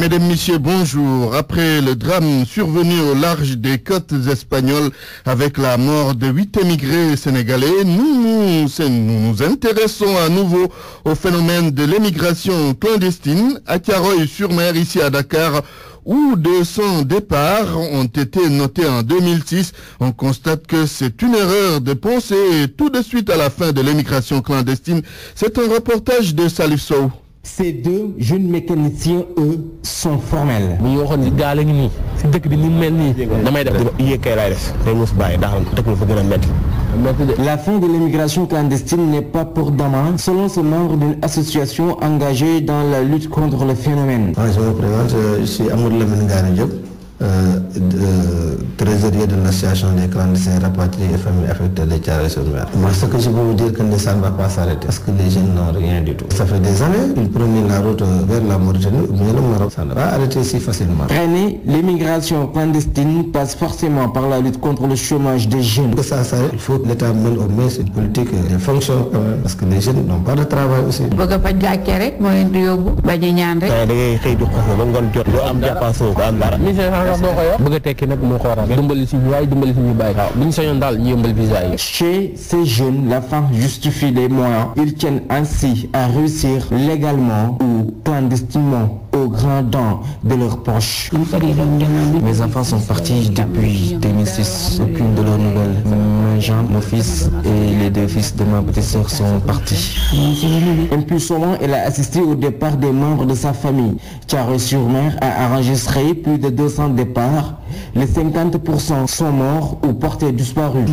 Mesdames, Messieurs, bonjour. Après le drame survenu au large des côtes espagnoles avec la mort de 8 émigrés sénégalais, nous nous intéressons à nouveau au phénomène de l'émigration clandestine à Thiaroye-sur-Mer, ici à Dakar, où 200 départs ont été notés en 2006. On constate que c'est une erreur de pensée tout de suite à la fin de l'émigration clandestine. C'est un reportage de Salif Sow. Ces deux jeunes mécaniciens, eux, sont formels. La fin de l'immigration clandestine n'est pas pour demain, selon ce membre d'une association engagée dans la lutte contre le phénomène. Je me présente, je suis Amadou Lamine Gana Diop, trésorier de l'association des clandestins rapatriés et familles affectées de Thiaroye-sur-Mer. Moi, ce que je peux vous dire, que ça ne va pas s'arrêter parce que les jeunes n'ont rien du tout. Ça fait des années qu'ils prenaient la route vers la Mauritanie ou bien le Maroc. Ça ne va pas arrêter si facilement. Traîner l'immigration clandestine passe forcément par la lutte contre le chômage des jeunes. Pour que ça s'arrête, il faut que l'État mène au moins une politique de fonction quand même, parce que les jeunes n'ont pas de travail aussi. Chez ces jeunes, la fin justifie les moyens. Ils tiennent ainsi à réussir légalement ou clandestinement au grand dent de leur poche. Mes enfants sont partis depuis 2006. Aucune de leurs nouvelles. Jean, mon fils et les deux fils de ma petite sœur sont partis. Impulsivement, elle a assisté au départ des membres de sa famille. Thiaroye-sur-Mer a enregistré plus de 200 départs. Les 50% sont morts ou portés disparus.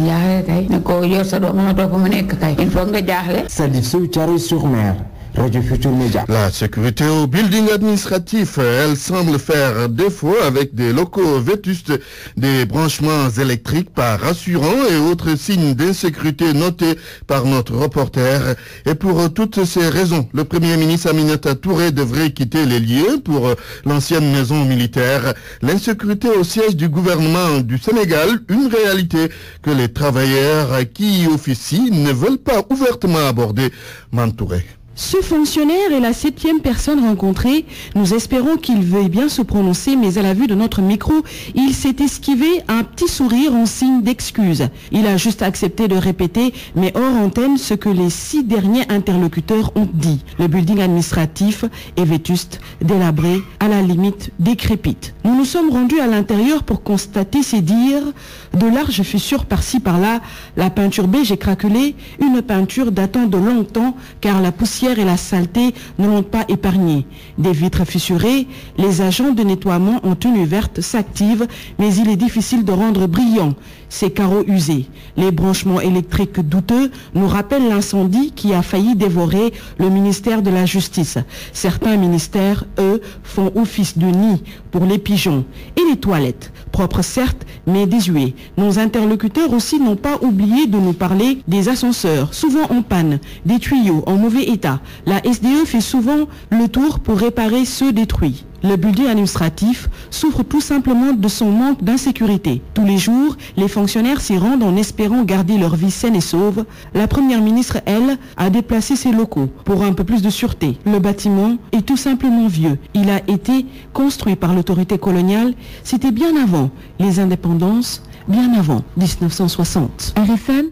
Salif Sow, Thiaroye-sur-Mer. Radio Futur Média. La sécurité au building administratif, elle semble faire défaut avec des locaux vétustes, des branchements électriques pas rassurants et autres signes d'insécurité notés par notre reporter. Et pour toutes ces raisons, le Premier ministre Aminata Touré devrait quitter les lieux pour l'ancienne maison militaire. L'insécurité au siège du gouvernement du Sénégal, une réalité que les travailleurs qui y officient ne veulent pas ouvertement aborder. Mantouré. Ce fonctionnaire est la 7e personne rencontrée. Nous espérons qu'il veuille bien se prononcer, mais à la vue de notre micro, il s'est esquivé un petit sourire en signe d'excuse. Il a juste accepté de répéter, mais hors antenne, ce que les 6 derniers interlocuteurs ont dit. Le building administratif est vétuste, délabré, à la limite décrépite. Nous nous sommes rendus à l'intérieur pour constater ces dires. De larges fissures par-ci par-là, la peinture beige est craquelée, une peinture datant de longtemps, car la poussière et la saleté ne l'ont pas épargné. Des vitres fissurées, les agents de nettoiement en tenue verte s'activent, mais il est difficile de rendre brillants ces carreaux usés. Les branchements électriques douteux nous rappellent l'incendie qui a failli dévorer le ministère de la Justice. Certains ministères, eux, font office de nid pour les pigeons. Et les toilettes, propres certes, mais désuets. Nos interlocuteurs aussi n'ont pas oublié de nous parler des ascenseurs, souvent en panne, des tuyaux en mauvais état. La SDE fait souvent le tour pour réparer ceux détruits. Le building administratif souffre tout simplement de son manque d'insécurité. Tous les jours, les fonctionnaires s'y rendent en espérant garder leur vie saine et sauve. La première ministre, elle, a déplacé ses locaux pour un peu plus de sûreté. Le bâtiment est tout simplement vieux. Il a été construit par l'autorité coloniale. C'était bien avant les indépendances, bien avant 1960. RFM.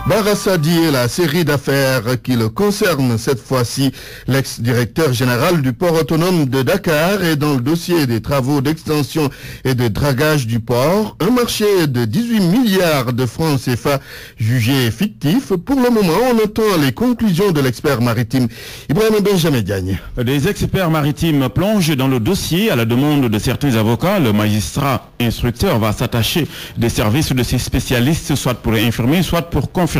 Barassadi et la série d'affaires qui le concerne cette fois-ci. L'ex-directeur général du port autonome de Dakar est dans le dossier des travaux d'extension et de dragage du port. Un marché de 18 milliards de francs CFA jugé fictif. Pour le moment, on attend les conclusions de l'expert maritime Ibrahim Benjamin Diagne. Des experts maritimes plongent dans le dossier à la demande de certains avocats. Le magistrat instructeur va s'attacher des services de ces spécialistes, soit pour infirmer, soit pour confirmer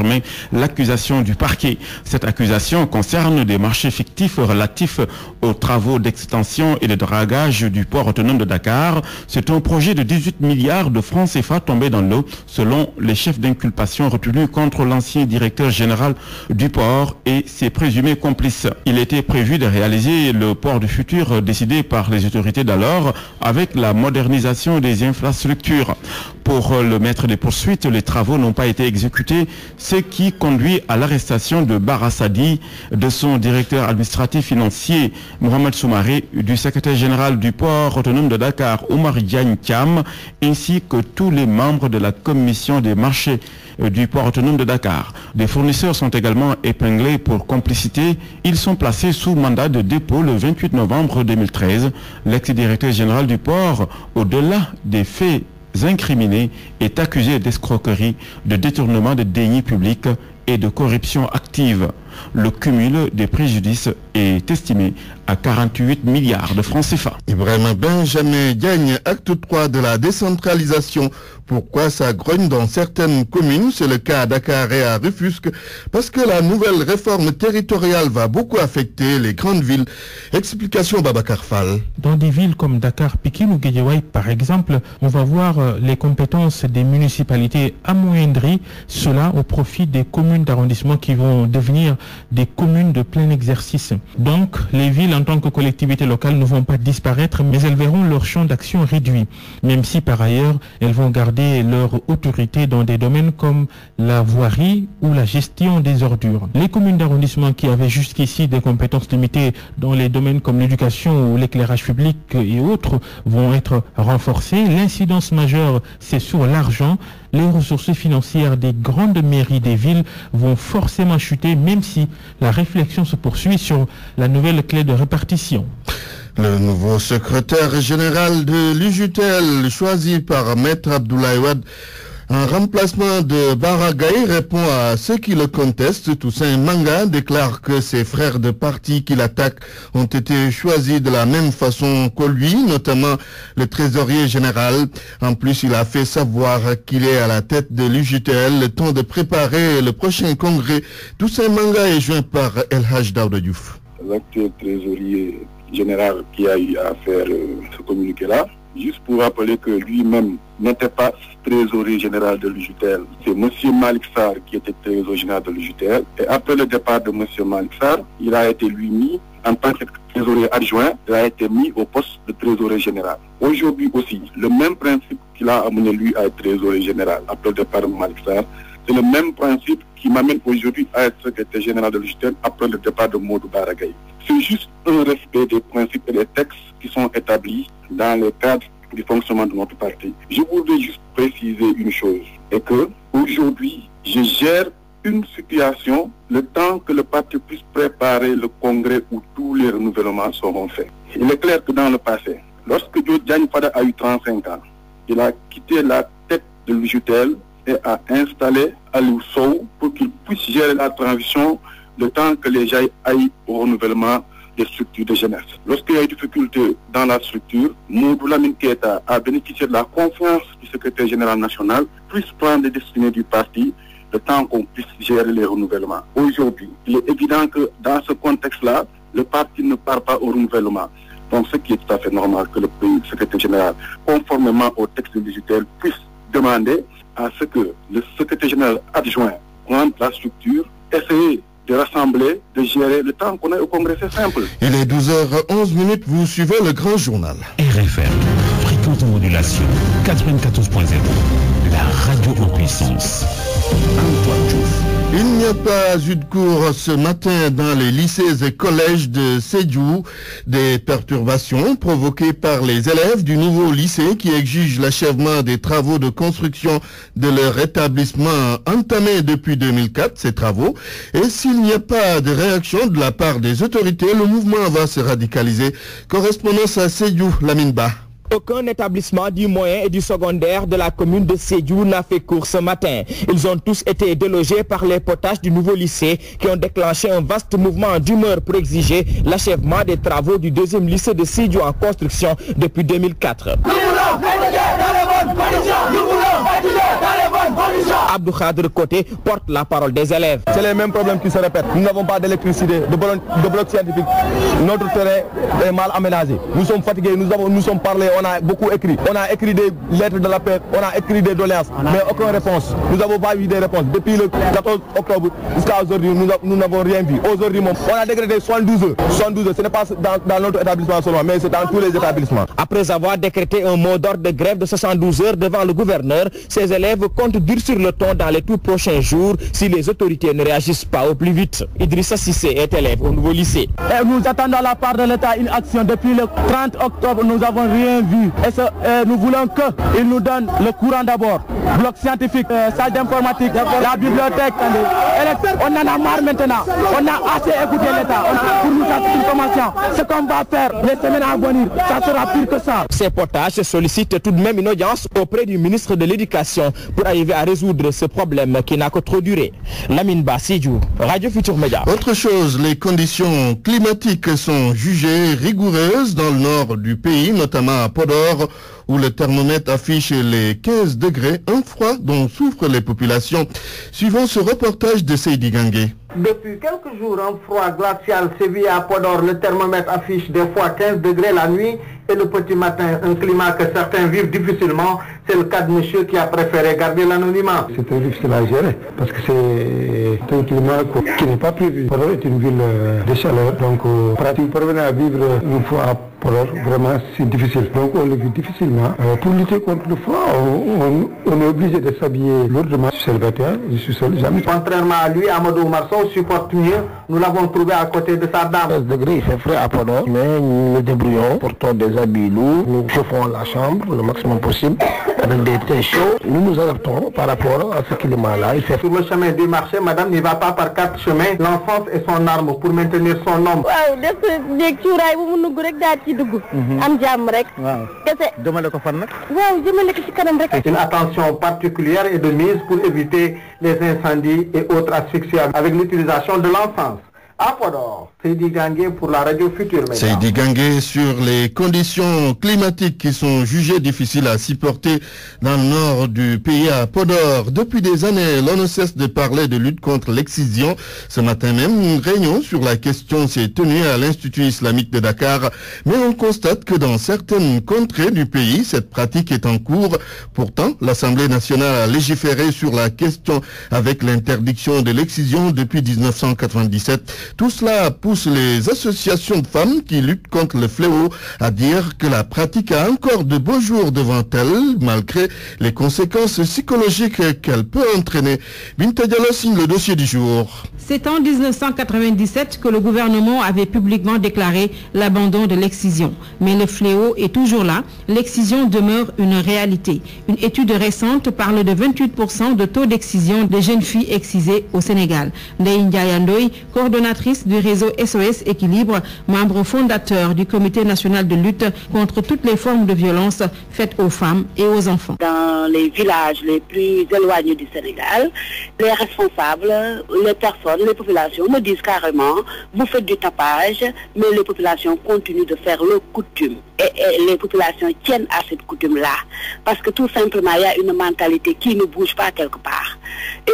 l'accusation du parquet. Cette accusation concerne des marchés fictifs relatifs aux travaux d'extension et de dragage du port autonome de Dakar. C'est un projet de 18 milliards de francs CFA tombé dans l'eau, selon les chefs d'inculpation retenus contre l'ancien directeur général du port et ses présumés complices. Il était prévu de réaliser le port du futur décidé par les autorités d'alors avec la modernisation des infrastructures. Pour le maître des poursuites, les travaux n'ont pas été exécutés, ce qui conduit à l'arrestation de Barassadi, de son directeur administratif financier Mohamed Soumaré, du secrétaire général du port autonome de Dakar Oumar Diagne Thiam, ainsi que tous les membres de la commission des marchés du port autonome de Dakar. Des fournisseurs sont également épinglés pour complicité. Ils sont placés sous mandat de dépôt le 28 novembre 2013. L'ex-directeur général du port, au-delà des faits incriminés, est accusé d'escroquerie, de détournement de deniers publics et de corruption active. Le cumul des préjudices est estimé à 48 milliards de francs CFA. Ibrahim Benjamin Diagne, acte 3 de la décentralisation. Pourquoi ça grogne dans certaines communes? C'est le cas à Dakar et à Rufisque, parce que la nouvelle réforme territoriale va beaucoup affecter les grandes villes. Explication Babacar Fall. Dans des villes comme Dakar, Pikine ou Guédiawaye par exemple, on va voir les compétences des municipalités amoindries, cela au profit des communes d'arrondissement qui vont devenir des communes de plein exercice. Donc, les villes en tant que collectivités locales ne vont pas disparaître, mais elles verront leur champ d'action réduit, même si par ailleurs, elles vont garder leur autorité dans des domaines comme la voirie ou la gestion des ordures. Les communes d'arrondissement qui avaient jusqu'ici des compétences limitées dans les domaines comme l'éducation ou l'éclairage public et autres vont être renforcées. L'incidence majeure, c'est sur l'argent. Les ressources financières des grandes mairies des villes vont forcément chuter, même si la réflexion se poursuit sur la nouvelle clé de répartition. Le nouveau secrétaire général de l'UJTL, choisi par Maître Abdoulaye Wade, en remplacement de Baragaï, répond à ceux qui le contestent. Toussaint Manga déclare que ses frères de parti qui l'attaquent ont été choisis de la même façon que lui, notamment le trésorier général. En plus, il a fait savoir qu'il est à la tête de l'UJTL, le temps de préparer le prochain congrès. Toussaint Manga est joint par El Hadj Daouda Diouf. L'actuel trésorier général qui a eu à faire ce communiqué-là, juste pour rappeler que lui-même n'était pas trésorier général de l'UJTL. C'est M. Malik Sarr qui était trésorier général de l'UJTL. Et après le départ de M. Malik Sarr, il a été lui mis en tant que trésorier adjoint, il a été mis au poste de trésorier général. Aujourd'hui aussi, le même principe qu'il a amené lui à être trésorier général après le départ de Malik Sarr, c'est le même principe qui m'amène aujourd'hui à être secrétaire général de l'UJTL après le départ de Modou Baragaï. C'est juste un respect des principes et des textes qui sont établis dans le cadre du fonctionnement de notre parti. Je voudrais juste préciser une chose, et que aujourd'hui, je gère une situation le temps que le parti puisse préparer le congrès où tous les renouvellements seront faits. Il est clair que dans le passé, lorsque Diagne Fada a eu 35 ans, il a quitté la tête de l'UJTL et a installé Aliou Sow pour qu'il puisse gérer la transition le temps que les gens aillent au renouvellement des structures de jeunesse. Lorsqu'il y a eu des difficultés dans la structure, Modou Lamine Keita a bénéficié de la confiance du secrétaire général national, puisse prendre les destinées du parti, le temps qu'on puisse gérer les renouvellements. Aujourd'hui, il est évident que dans ce contexte-là, le parti ne part pas au renouvellement. Donc ce qui est tout à fait normal que le secrétaire général, conformément au texte de l'UJTL, puisse demander à ce que le secrétaire général adjoint prenne la structure, essayer de rassembler, de gérer le temps qu'on est au Congrès, c'est simple. Il est 12h11, vous suivez le grand journal. RFM, fréquence de modulation 94.0, la radio en puissance. Antoine Diouf. Il n'y a pas eu de cours ce matin dans les lycées et collèges de Sédhiou. Des perturbations provoquées par les élèves du nouveau lycée qui exigent l'achèvement des travaux de construction de leur établissement entamés depuis 2004, ces travaux. Et s'il n'y a pas de réaction de la part des autorités, le mouvement va se radicaliser. Correspondance à Sédhiou, Lamine Ba. Aucun établissement du moyen et du secondaire de la commune de Sédhiou n'a fait cours ce matin. Ils ont tous été délogés par les potages du nouveau lycée qui ont déclenché un vaste mouvement d'humeur pour exiger l'achèvement des travaux du deuxième lycée de Sédhiou en construction depuis 2004. Abdou Khadr Côté porte la parole des élèves. C'est les mêmes problèmes qui se répètent. Nous n'avons pas d'électricité, de bloc scientifique. Notre terrain est mal aménagé. Nous sommes fatigués, nous sommes parlés, on a beaucoup écrit. On a écrit des lettres de la paix, on a écrit des doléances, mais aucune réponse. Nous n'avons pas eu des réponses. Depuis le 14 octobre jusqu'à aujourd'hui, nous n'avons rien vu. Aujourd'hui, on a décrété 72 heures. 72 heures, ce n'est pas dans notre établissement seulement, mais c'est dans tous les établissements. Après avoir décrété un mot d'ordre de grève de 72 12 heures devant le gouverneur. Ces élèves comptent durcir le ton dans les tout prochains jours si les autorités ne réagissent pas au plus vite. Idrissa Sissé est élève au nouveau lycée. Nous attendons à la part de l'État une action. Depuis le 30 octobre, nous n'avons rien vu. Et nous voulons qu'il nous donne le courant d'abord. Bloc scientifique, salle d'informatique, la bibliothèque. On en a marre maintenant. On a assez écouté l'État. Pour nous, ça c'est une formation. Ce qu'on va faire les semaines à venir, ça sera pire que ça. Ces potages sollicitent tout de même une audience auprès du ministre de l'Éducation pour arriver à résoudre ce problème qui n'a que trop duré. Lamine Bassidjou, Radio Futur Média. Autre chose, les conditions climatiques sont jugées rigoureuses dans le nord du pays, notamment à Podor, où le thermomètre affiche les 15 degrés, un froid dont souffrent les populations. Suivant ce reportage de Seydi Gangué. Depuis quelques jours, un froid glacial sévit à Podor. Le thermomètre affiche des fois 15 degrés la nuit et le petit matin. Un climat que certains vivent difficilement. C'est le cas de monsieur qui a préféré garder l'anonymat. C'est très difficile à gérer parce que c'est un climat qui n'est pas prévu. Podor est une ville de chaleur, donc pratique parvenir à vivre une fois à Podor, vraiment c'est difficile. Donc on le vit difficilement. Pour lutter contre le froid, on est obligé de s'habiller lourdement. Je suis célibataire, je suis seul, jamais. Contrairement à lui, Amadou Marceau supporte mieux. Nous l'avons trouvé à côté de sa dame. 15 degrés, il fait frais à Podor, mais nous nous débrouillons, portons des habits lourds, nous chauffons la chambre le maximum possible avec des thés chauds. Nous nous adaptons par rapport à ce climat-là. Sur le chemin du marché, madame n'y va pas par 4 chemins. L'enfance est son arme pour maintenir son homme. Une attention particulière est de mise pour éviter les incendies et autres asphyxies avec l'utilisation de l'encens. À Podor, Seydi Gangué pour la Radio Futur Média. Seydi Gangué sur les conditions climatiques qui sont jugées difficiles à supporter dans le nord du pays à Podor. Depuis des années, l'on ne cesse de parler de lutte contre l'excision. Ce matin même, une réunion sur la question s'est tenue à l'Institut islamique de Dakar. Mais on constate que dans certaines contrées du pays, cette pratique est en cours. Pourtant, l'Assemblée nationale a légiféré sur la question avec l'interdiction de l'excision depuis 1997. Tout cela pousse les associations de femmes qui luttent contre le fléau à dire que la pratique a encore de beaux jours devant elle, malgré les conséquences psychologiques qu'elle peut entraîner. Binta Diallo signe le dossier du jour. C'est en 1997 que le gouvernement avait publiquement déclaré l'abandon de l'excision. Mais le fléau est toujours là. L'excision demeure une réalité. Une étude récente parle de 28% de taux d'excision des jeunes filles excisées au Sénégal. Ndeye Ndiaye Ndoye, coordonnatrice du réseau SOS Équilibre, membre fondateur du comité national de lutte contre toutes les formes de violence faites aux femmes et aux enfants. Dans les villages les plus éloignés du Sénégal, les responsables, les personnes, les populations me disent carrément, vous faites du tapage, mais les populations continuent de faire leur coutume. Et les populations tiennent à cette coutume-là. Parce que tout simplement, il y a une mentalité qui ne bouge pas quelque part.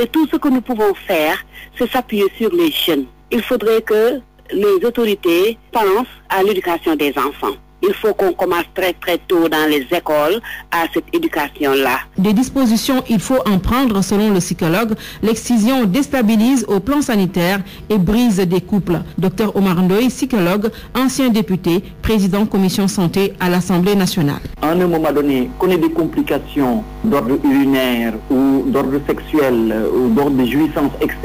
Et tout ce que nous pouvons faire, c'est s'appuyer sur les jeunes. Il faudrait que les autorités pensent à l'éducation des enfants. Il faut qu'on commence très très tôt dans les écoles à cette éducation-là. Des dispositions, il faut en prendre selon le psychologue. L'excision déstabilise au plan sanitaire et brise des couples. Dr Omar Ndoye, psychologue, ancien député, président commission santé à l'Assemblée nationale. À un moment donné, qu'on ait des complications d'ordre urinaire ou d'ordre sexuel ou d'ordre de jouissance, etc.,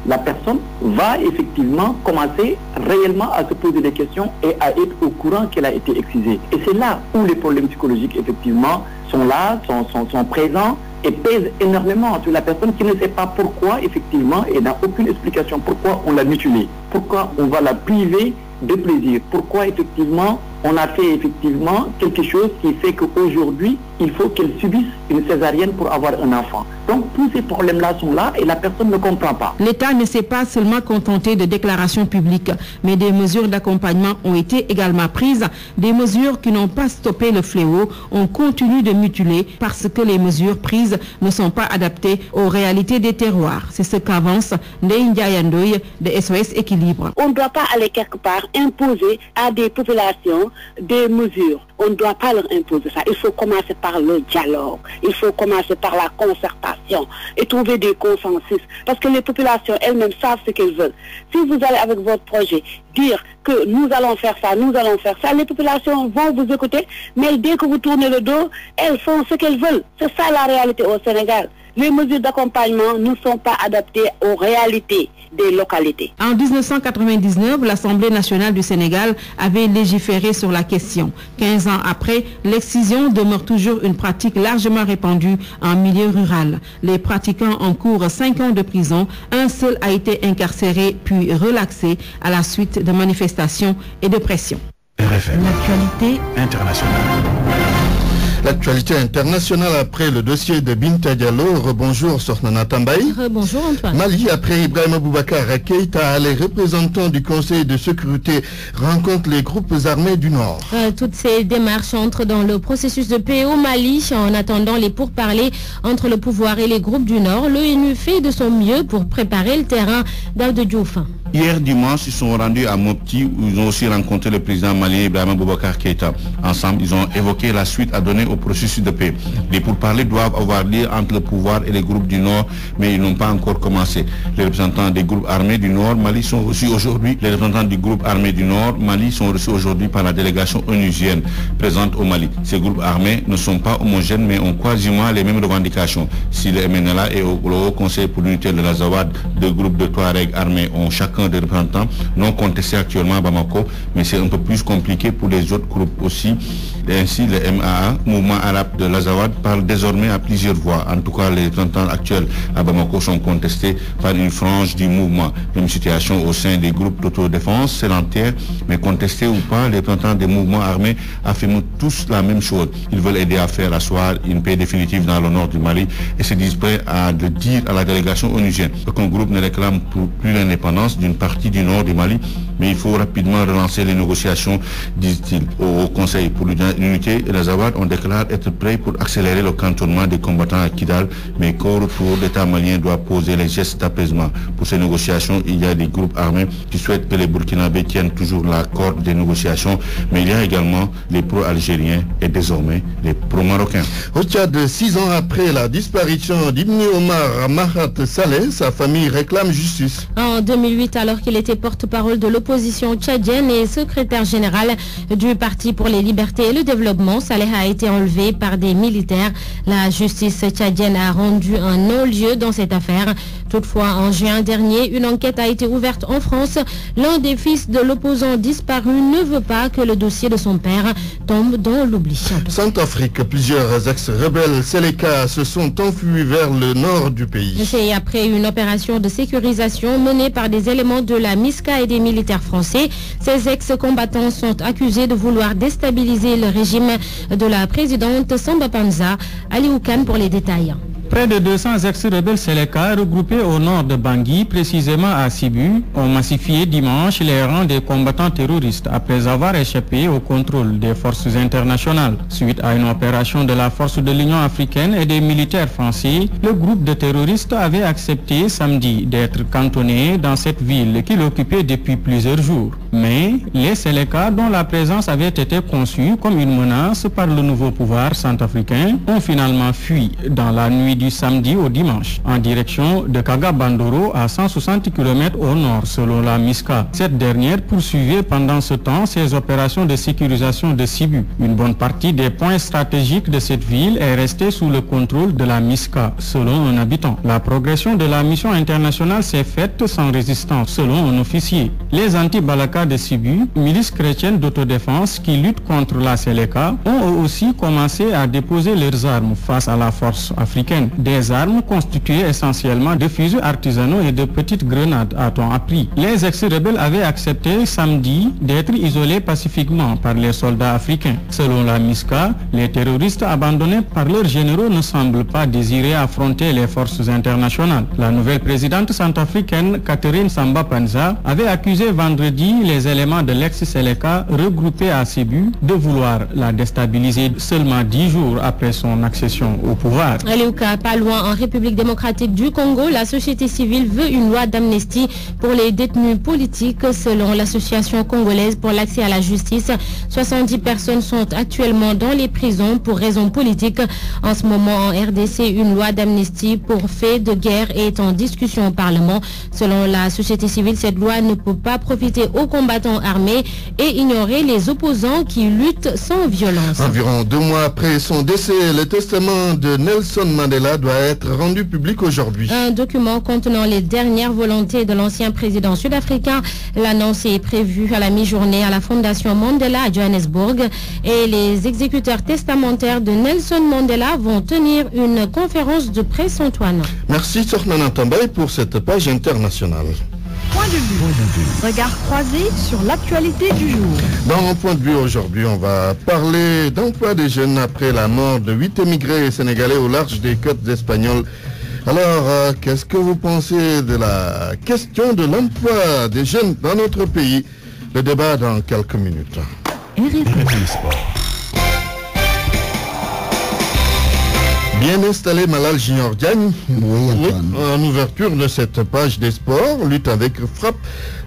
la personne va effectivement commencer réellement à se poser des questions et à être au courant qu'elle a été excisée. Et c'est là où les problèmes psychologiques, effectivement, sont là, sont présents et pèsent énormément sur la personne qui ne sait pas pourquoi, effectivement, et n'a aucune explication pourquoi on l'a mutilée, pourquoi on va la priver de plaisir, pourquoi, effectivement, on a fait effectivement quelque chose qui fait qu'aujourd'hui, il faut qu'elle subisse une césarienne pour avoir un enfant. Donc tous ces problèmes-là sont là et la personne ne comprend pas. L'État ne s'est pas seulement contenté de déclarations publiques, mais des mesures d'accompagnement ont été également prises. Des mesures qui n'ont pas stoppé le fléau. On continue de mutiler parce que les mesures prises ne sont pas adaptées aux réalités des terroirs. C'est ce qu'avance Ndeye Ndiaye Ndoye de SOS Équilibre. On ne doit pas aller quelque part imposer à des populations des mesures. On ne doit pas leur imposer ça. Il faut commencer par le dialogue. Il faut commencer par la concertation et trouver des consensus. Parce que les populations elles-mêmes savent ce qu'elles veulent. Si vous allez avec votre projet dire que nous allons faire ça, les populations vont vous écouter, mais dès que vous tournez le dos, elles font ce qu'elles veulent. C'est ça la réalité au Sénégal. Les mesures d'accompagnement ne sont pas adaptées aux réalités des localités. En 1999, l'Assemblée nationale du Sénégal avait légiféré sur la question. 15 ans après, l'excision demeure toujours une pratique largement répandue en milieu rural. Les pratiquants encourent 5 ans de prison. Un seul a été incarcéré puis relaxé à la suite de manifestations et de pressions. RFM. L'actualité internationale. L'actualité internationale après le dossier de Binta Diallo. Bonjour Sornana Tambaye. Bonjour Antoine. Mali, après Ibrahima Boubacar Keïta, les représentants du Conseil de sécurité rencontrent les groupes armés du Nord. Toutes ces démarches entrent dans le processus de paix au Mali. En attendant les pourparlers entre le pouvoir et les groupes du Nord, l'ONU fait de son mieux pour préparer le terrain d'Abdou Diouf. Hier dimanche, ils sont rendus à Mopti où ils ont aussi rencontré le président malien Ibrahima Boubacar Keïta. Ensemble, ils ont évoqué la suite à donner au processus de paix. Les pourparlers doivent avoir lieu entre le pouvoir et les groupes du Nord, mais ils n'ont pas encore commencé. Les représentants des groupes armés du Nord Mali sont reçus aujourd'hui. Les représentants du groupe armé du Nord Mali sont reçus aujourd'hui par la délégation onusienne présente au Mali. Ces groupes armés ne sont pas homogènes, mais ont quasiment les mêmes revendications. Si le MNLA et le Haut Conseil pour l'unité de l'Azawad, deux groupes de Touareg armés, ont chacun des représentants non contestés actuellement à Bamako, mais c'est un peu plus compliqué pour les autres groupes aussi. Et ainsi, le MAA, Mouvement arabe de l'Azawad, parle désormais à plusieurs voix. En tout cas, les représentants actuels à Bamako sont contestés par une frange du mouvement. Même situation au sein des groupes d'autodéfense sédentaires, mais contestés ou pas, les représentants des mouvements armés affirment tous la même chose. Ils veulent aider à faire asseoir une paix définitive dans le nord du Mali et se disent prêts à le dire à la délégation onusienne. Aucun groupe ne réclame plus l'indépendance d'une partie du nord du Mali, mais il faut rapidement relancer les négociations, disent-ils. Au Conseil pour l'unité et l'Azawad, on déclare être prêt pour accélérer le cantonnement des combattants à Kidal, mais qu'au retour, l'État malien doit poser les gestes d'apaisement. Pour ces négociations, il y a des groupes armés qui souhaitent que les Burkinabés tiennent toujours la corde des négociations, mais il y a également les pro-algériens et désormais les pro-marocains. Au Tchad, 6 ans après la disparition d'Ibn Omar Mahat Saleh, sa famille réclame justice. En 2008, alors qu'il était porte-parole de l'opposition tchadienne et secrétaire général du Parti pour les libertés et le développement, Saleh a été enlevé par des militaires. La justice tchadienne a rendu un non-lieu dans cette affaire. Toutefois, en juin dernier, une enquête a été ouverte en France. L'un des fils de l'opposant disparu ne veut pas que le dossier de son père tombe dans l'oubli. Centrafrique, plusieurs ex-rebelles Seleka se sont enfuis vers le nord du pays. C'est après une opération de sécurisation menée par des éléments de la MISCA et des militaires français. Ces ex-combattants sont accusés de vouloir déstabiliser le régime de la présidente Samba Panza. Ali Oukan pour les détails. Près de 200 ex-rebelles Seleka regroupés au nord de Bangui, précisément à Sibu, ont massifié dimanche les rangs des combattants terroristes après avoir échappé au contrôle des forces internationales. Suite à une opération de la force de l'Union africaine et des militaires français, le groupe de terroristes avait accepté samedi d'être cantonné dans cette ville qu'il occupait depuis plusieurs jours. Mais les Seleka, dont la présence avait été conçue comme une menace par le nouveau pouvoir centrafricain, ont finalement fui dans la nuit du samedi au dimanche, en direction de Kaga-Bandoro à 160 km au nord, selon la MISCA. Cette dernière poursuivait pendant ce temps ses opérations de sécurisation de Sibu. Une bonne partie des points stratégiques de cette ville est restée sous le contrôle de la MISCA, selon un habitant. La progression de la mission internationale s'est faite sans résistance, selon un officier. Les anti-Balaka de Sibu, milices chrétiennes d'autodéfense qui luttent contre la Seleka, ont aussi commencé à déposer leurs armes face à la force africaine. Des armes constituées essentiellement de fusils artisanaux et de petites grenades, a-t-on appris. Les ex-rebelles avaient accepté samedi d'être isolés pacifiquement par les soldats africains. Selon la MISCA, les terroristes abandonnés par leurs généraux ne semblent pas désirer affronter les forces internationales. La nouvelle présidente centrafricaine, Catherine Samba Panza, avait accusé vendredi les éléments de l'ex-Seleka regroupés à Sibu de vouloir la déstabiliser seulement 10 jours après son accession au pouvoir. pas loin en République démocratique du Congo, la société civile veut une loi d'amnistie pour les détenus politiques. Selon l'association congolaise pour l'accès à la justice, 70 personnes sont actuellement dans les prisons pour raisons politiques. En ce moment, en RDC, une loi d'amnistie pour faits de guerre est en discussion au Parlement. Selon la société civile, cette loi ne peut pas profiter aux combattants armés et ignorer les opposants qui luttent sans violence. Environ 2 mois après son décès, le testament de Nelson Mandela doit être rendu public aujourd'hui. Un document contenant les dernières volontés de l'ancien président sud-africain. L'annonce est prévue à la mi-journée à la Fondation Mandela à Johannesburg et les exécuteurs testamentaires de Nelson Mandela vont tenir une conférence de presse, Antoine. Merci Sornana Tambay pour cette page internationale. Point de vue. Regard croisé sur l'actualité du jour. Dans mon point de vue aujourd'hui, on va parler d'emploi des jeunes après la mort de 8 émigrés sénégalais au large des côtes espagnoles. Alors, qu'est-ce que vous pensez de la question de l'emploi des jeunes dans notre pays? Le débat dans quelques minutes. Bien installé Malal Junior Diagne, en ouverture de cette page des sports, lutte avec frappe.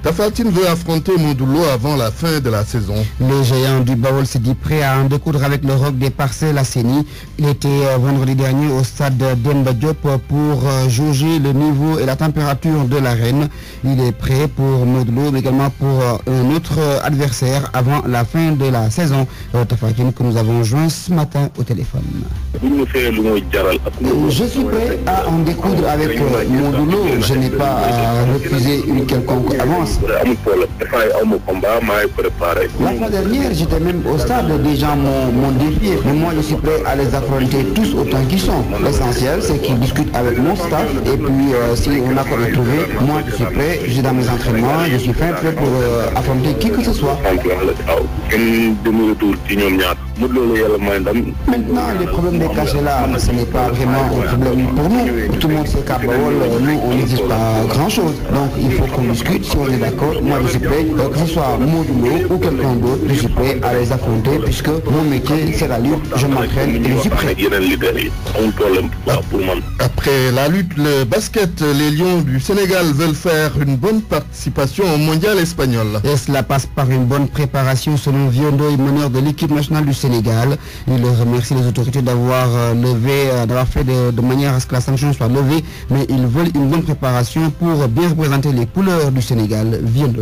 Tafatine veut affronter Modulo avant la fin de la saison. Le géant du Baol s'est dit prêt à en découdre avec le Roc des Parcelles à Séni. Il était vendredi dernier au stade Demba Diop pour jauger le niveau et la température de l'arène. Il est prêt pour Modulo, mais également pour un autre adversaire avant la fin de la saison. Tafatine que nous avons joint ce matin au téléphone. Je suis prêt à en découdre avec Modulo. Je n'ai pas à refuser une quelconque avance. La fois dernière, j'étais même au stade, des gens m'ont défié. Mais moi, je suis prêt à les affronter tous autant qu'ils sont. L'essentiel, c'est qu'ils discutent avec mon staff. Et puis, si on a quoi le trouver, moi, je suis prêt. Je suis dans mes entraînements. Je suis prêt pour affronter qui que ce soit. Maintenant, le problème des cachets là, ce n'est pas vraiment un problème pour nous. Tout le monde sait qu'à Bawol, nous, on n'existe pas grand-chose. Donc, il faut qu'on discute. Si on est d'accord, moi, je suis prêt, que ce soit Modulo ou quelqu'un d'autre, je suis prêt à les affronter puisque mon métier, c'est la lutte. Je m'entraîne et je suis prêt. Après la lutte, le basket, les Lions du Sénégal veulent faire une bonne participation au mondial espagnol. Et cela passe par une bonne préparation selon Viondo, meneur de l'équipe nationale du Sénégal. Il remercie les autorités d'avoir fait de manière à ce que la sanction soit levée, mais ils veulent une bonne préparation pour bien représenter les couleurs du Sénégal. Viondo.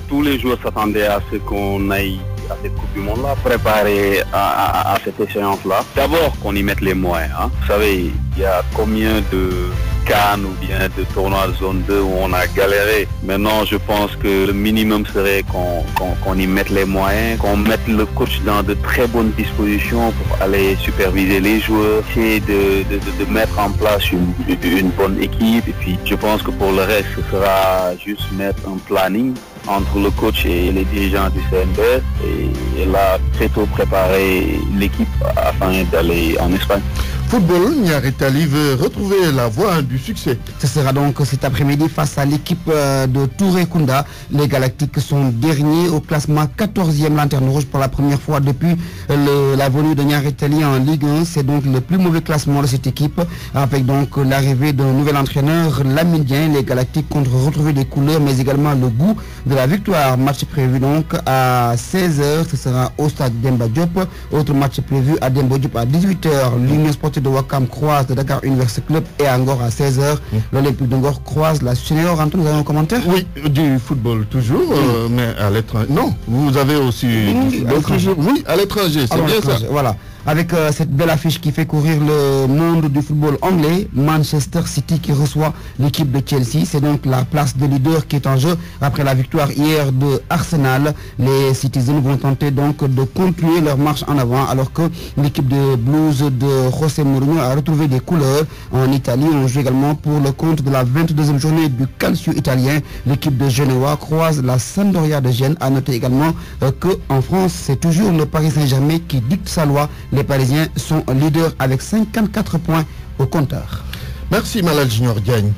Tous les joueurs s'attendaient à ce qu'on aille à cette Coupe du Monde-là, préparer à cette échéance-là. D'abord qu'on y mette les moyens. Hein. Vous savez, il y a combien de Cannes ou bien de tournois de zone 2 où on a galéré. Maintenant, je pense que le minimum serait qu'on y mette les moyens, qu'on mette le coach dans de très bonnes dispositions pour aller superviser les joueurs, essayer de mettre en place une bonne équipe. Et puis, je pense que pour le reste, ce sera juste mettre un planning entre le coach et les dirigeants du CNBS et là, très tôt préparer l'équipe afin d'aller en Espagne. Football, Niaritali veut retrouver la voie du succès. Ce sera donc cet après-midi face à l'équipe de Touré Kunda. Les Galactiques sont derniers au classement 14e lanterne rouge pour la première fois depuis la venue de Niaritali en Ligue 1. C'est donc le plus mauvais classement de cette équipe. Avec donc l'arrivée d'un nouvel entraîneur, Lamine Dieng, les Galactiques comptent retrouver des couleurs mais également le goût de la victoire. Match prévu donc à 16h. Ce sera au stade Demba Diop. Autre match prévu à Demba Diop à 18h. L'Union sportive de Wakam croise le Dakar University Club et à Ngor à 16h. L'Olympique de Ngor croise la Senior. Antoine, vous avez un commentaire? Oui, du football toujours, mais à l'étranger. Non, vous avez aussi d'autres jours. Oui, à l'étranger, c'est bien ça. Voilà. Avec cette belle affiche qui fait courir le monde du football anglais, Manchester City qui reçoit l'équipe de Chelsea. C'est donc la place de leader qui est en jeu après la victoire hier de Arsenal. Les Citizens vont tenter donc de continuer leur marche en avant alors que l'équipe de Blues de José Mourinho a retrouvé des couleurs. En Italie, on joue également pour le compte de la 22e journée du Calcio italien. L'équipe de Genoa croise la Sampdoria de Gênes. À noter également qu'en France, c'est toujours le Paris Saint-Germain qui dicte sa loi. Les Parisiens sont leaders avec 54 points au compteur. Merci Malal Junior Diagne.